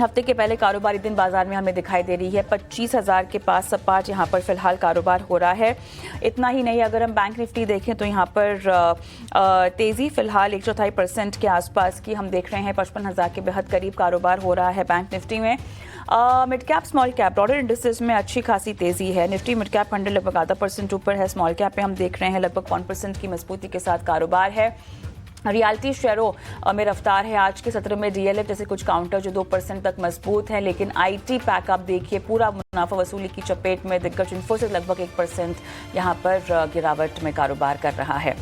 हफ्ते के पहले कारोबारी दिन बाजार में हमें दिखाई दे रही है 25,000 के पास सपाट यहाँ पर फिलहाल कारोबार हो रहा है। इतना ही नहीं, अगर हम बैंक निफ्टी देखें तो यहाँ पर तेज़ी फिलहाल 1/4% के आसपास की हम देख रहे हैं। 55,000 के बेहद करीब कारोबार हो रहा है बैंक निफ्टी में। Mid cap small cap broader indices में अच्छी खासी तेज़ी है। निफ्टी मिड कैप 100 लगभग ½ % ऊपर है। स्मॉल कैप पे हम देख रहे हैं लगभग 1% की मजबूती के साथ कारोबार है। रियल्टी शेयरों में रफ्तार है आज के सत्र में। डीएलएफ जैसे कुछ काउंटर जो 2% तक मजबूत है, लेकिन आईटी पैक आप देखिए पूरा मुनाफा वसूली की चपेट में। दिग्गज इन्फोसिस लगभग 1% यहाँ पर गिरावट में कारोबार कर रहा है।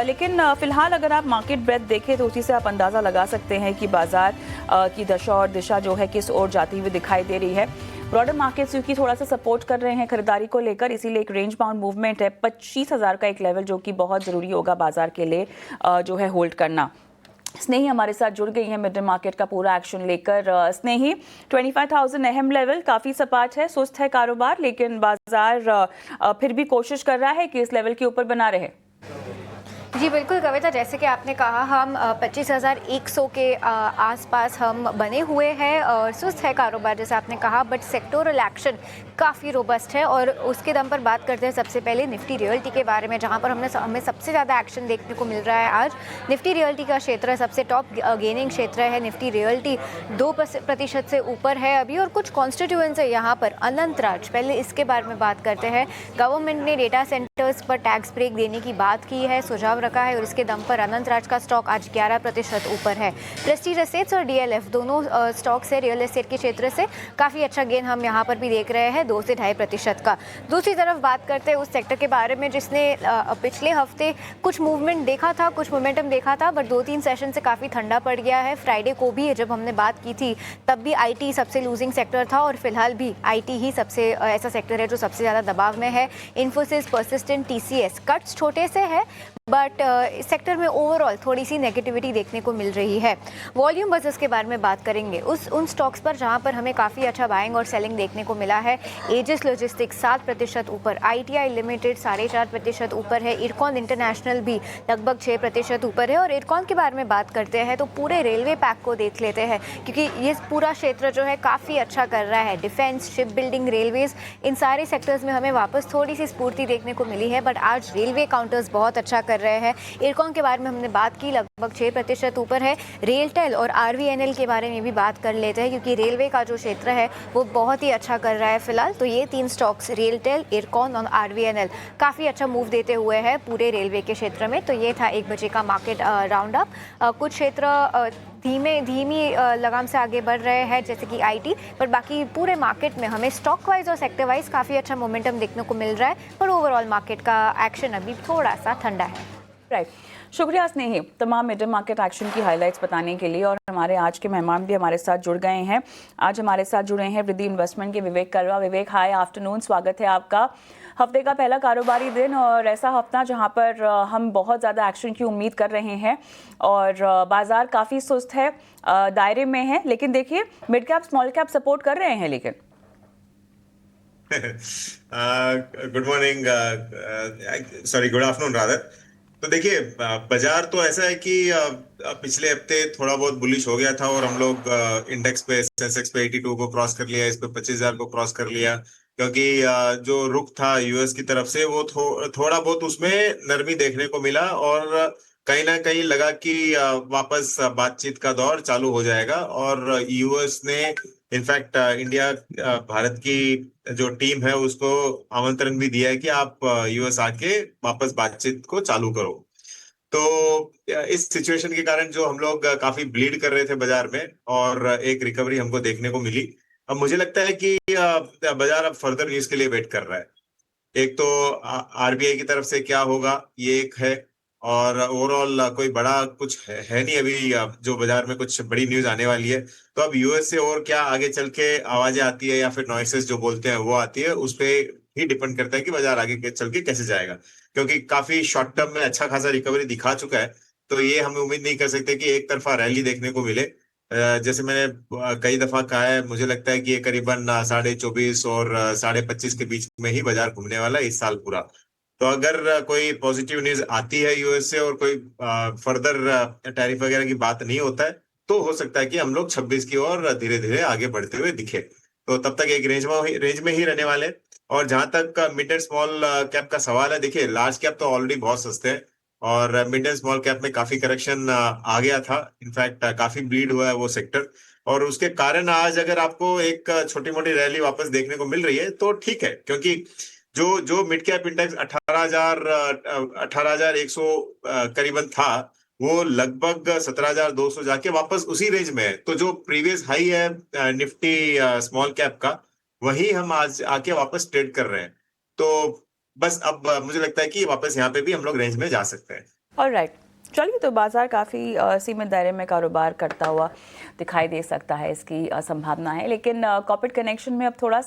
लेकिन फिलहाल अगर आप मार्केट ब्रेथ देखें तो उसी से आप अंदाज़ा लगा सकते हैं कि बाजार की दशा और दिशा जो है किस ओर जाती हुई दिखाई दे रही है। ब्रॉडर मार्केट्स क्योंकि थोड़ा सा सपोर्ट कर रहे हैं खरीदारी को लेकर, इसीलिए एक रेंज बाउंड मूवमेंट है। 25,000 का एक लेवल जो कि बहुत ज़रूरी होगा बाजार के लिए जो है होल्ड करना। स्नेही हमारे साथ जुड़ गई है मिड मार्केट का पूरा एक्शन लेकर। स्नेही, 25,000 अहम लेवल काफ़ी सपाट है, सुस्त है कारोबार, लेकिन बाजार फिर भी कोशिश कर रहा है कि इस लेवल के ऊपर बना रहे। जी बिल्कुल कविता, जैसे कि आपने कहा हम 25,100 के आसपास हम बने हुए हैं और सुस्त है कारोबार जैसे आपने कहा, बट सेक्टोरल एक्शन काफ़ी रोबस्ट है। और उसके दम पर बात करते हैं सबसे पहले निफ्टी रियल्टी के बारे में, जहां पर हमें सबसे ज़्यादा एक्शन देखने को मिल रहा है आज। निफ्टी रियल्टी का क्षेत्र सबसे टॉप गेनिंग क्षेत्र है। निफ्टी रियल्टी 2% से ऊपर है अभी। और कुछ कॉन्स्टिट्यूएंट्स है यहाँ पर। अनंतराज, पहले इसके बारे में बात करते हैं। गवर्नमेंट ने डेटा सेंटर्स पर टैक्स ब्रेक देने की बात की है, सुझाव रखा है, और इसके दम पर अनंतराज का स्टॉक आज 11% ऊपर है। प्रेस्टीज एसेट्स और डीएलएफ दोनों स्टॉक्स है रियल एस्टेट के क्षेत्र से, काफ़ी अच्छा गेन हम यहाँ पर भी देख रहे हैं 2 से 2.5% का। दूसरी तरफ बात करते हैं उस सेक्टर के बारे में जिसने पिछले हफ्ते कुछ मूवमेंट देखा था, कुछ मोमेंटम देखा था, बट 2-3 सेशन से काफ़ी ठंडा पड़ गया है। फ्राइडे को भी जब हमने बात की थी तब भी आईटी सबसे लूजिंग सेक्टर था, और फिलहाल भी आईटी ही सबसे ऐसा सेक्टर है जो सबसे ज़्यादा दबाव में है। इन्फोसिस, परसिस्टेंट, टीसीएस कट्स छोटे से है, बट इस सेक्टर में ओवरऑल थोड़ी सी नेगेटिविटी देखने को मिल रही है। वॉल्यूम बजेस के बारे में बात करेंगे उन स्टॉक्स पर जहां पर हमें काफ़ी अच्छा बाइंग और सेलिंग देखने को मिला है। एजिस लॉजिस्टिक्स 7% ऊपर, आईटीआई लिमिटेड 4.5% ऊपर है, इरकॉन इंटरनेशनल भी लगभग 6% ऊपर है। और इरकॉन के बारे में बात करते हैं तो पूरे रेलवे पैक को देख लेते हैं, क्योंकि ये पूरा क्षेत्र जो है काफ़ी अच्छा कर रहा है। डिफेंस, शिप बिल्डिंग, रेलवेज, इन सारे सेक्टर्स में हमें वापस थोड़ी सी स्फूर्ति देखने को मिली है, बट आज रेलवे काउंटर्स बहुत अच्छा कर रहे हैं। इरकॉन के बारे में हमने बात की, लगभग 6% ऊपर है। रेलटेल और आरवीएनएल के बारे में भी बात कर लेते हैं, क्योंकि रेलवे का जो क्षेत्र है वो बहुत ही अच्छा कर रहा है फिलहाल। तो ये 3 स्टॉक्स रेलटेल, इरकॉन और आरवीएनएल काफ़ी अच्छा मूव देते हुए हैं पूरे रेलवे के क्षेत्र में। तो ये था 1 बजे का मार्केट राउंड अप। कुछ क्षेत्र धीमी लगाम से आगे बढ़ रहे हैं जैसे कि आईटी, पर बाकी पूरे मार्केट में हमें स्टॉक वाइज और सेक्टर वाइज काफ़ी अच्छा मोमेंटम देखने को मिल रहा है, पर ओवरऑल मार्केट का एक्शन अभी थोड़ा सा ठंडा है। राइट, शुक्रिया स्नेही तमाम मिड मार्केट एक्शन की हाइलाइट्स बताने के लिए। और हमारे आज के मेहमान भी हमारे साथ जुड़ गए हैं। आज हमारे साथ जुड़े हैं वृद्धि इन्वेस्टमेंट के विवेक करवा। विवेक, हाय आफ्टरनून, स्वागत है आपका। हफ्ते का पहला कारोबारी दिन और ऐसा हफ्ता जहां पर हम बहुत ज़्यादा एक्शन की उम्मीद कर रहे हैं और बाजार काफ़ी सुस्त है, दायरे में है, लेकिन देखिए mid cap small cap support कर रहे हैं। लेकिन good morning, sorry good afternoon rather. तो देखिए बाजार तो ऐसा है कि पिछले हफ्ते थोड़ा बहुत बुलिश हो गया था और हम लोग इंडेक्स पे सेंसेक्स पे 82 को क्रॉस कर लिया, इस पे 25,000 को क्रॉस कर लिया, क्योंकि जो रुख था यूएस की तरफ से वो थोड़ा बहुत उसमें नरमी देखने को मिला और कहीं ना कहीं लगा कि वापस बातचीत का दौर चालू हो जाएगा। और यूएस ने इनफैक्ट इंडिया भारत की जो टीम है उसको आमंत्रण भी दिया है कि आप यूएस आके वापस बातचीत को चालू करो। तो इस सिचुएशन के कारण जो हम लोग काफी ब्लीड कर रहे थे बाजार में और एक रिकवरी हमको देखने को मिली। अब मुझे लगता है कि बाजार अब फर्दर न्यूज के लिए वेट कर रहा है। एक तो आरबीआई की तरफ से क्या होगा ये एक है, और ओवरऑल कोई बड़ा कुछ है नहीं अभी जो बाजार में कुछ बड़ी न्यूज आने वाली है। तो अब यूएस से और क्या आगे चल के आवाजें आती है या फिर नॉइसेस जो बोलते हैं वो आती है, उस पे ही डिपेंड करता है कि बाजार आगे चल के कैसे जाएगा। क्योंकि काफी शॉर्ट टर्म में अच्छा खासा रिकवरी दिखा चुका है, तो ये हम उम्मीद नहीं कर सकते कि एक तरफा रैली देखने को मिले। जैसे मैंने कई दफा कहा है, मुझे लगता है कि ये करीबन 24.5 और 25.5 के बीच में ही बाजार घूमने वाला है इस साल पूरा। तो अगर कोई पॉजिटिव न्यूज आती है यूएस से और कोई फर्दर टैरिफ वगैरह की बात नहीं होता है, तो हो सकता है कि हम लोग 26 की ओर धीरे धीरे आगे बढ़ते हुए दिखे। तो तब तक एक रेंज में ही रहने वाले। और जहां तक मिड एंड स्मॉल कैप का सवाल है, देखिए लार्ज कैप तो ऑलरेडी बहुत सस्ते हैं और मिड एंड स्मॉल कैप में काफी करेक्शन आ गया था। इनफैक्ट काफी ब्लीड हुआ है वो सेक्टर, और उसके कारण आज अगर आपको एक छोटी मोटी रैली वापस देखने को मिल रही है तो ठीक है, क्योंकि जो जो मिड कैप इंडेक्स 18,100 करीबन था, वो लगभग 17,200 जाके वापस उसी रेंज में है। तो जो प्रीवियस हाई है निफ्टी स्मॉल कैप का, वही हम आज आके वापस ट्रेड कर रहे हैं। तो बस अब मुझे लगता है कि वापस यहाँ पे भी हम लोग रेंज में जा सकते हैं। ऑलराइट, चलिए, तो बाजार काफ़ी सीमित दायरे में कारोबार करता हुआ दिखाई दे सकता है, इसकी संभावना है। लेकिन कॉर्पोरेट कनेक्शन में अब थोड़ा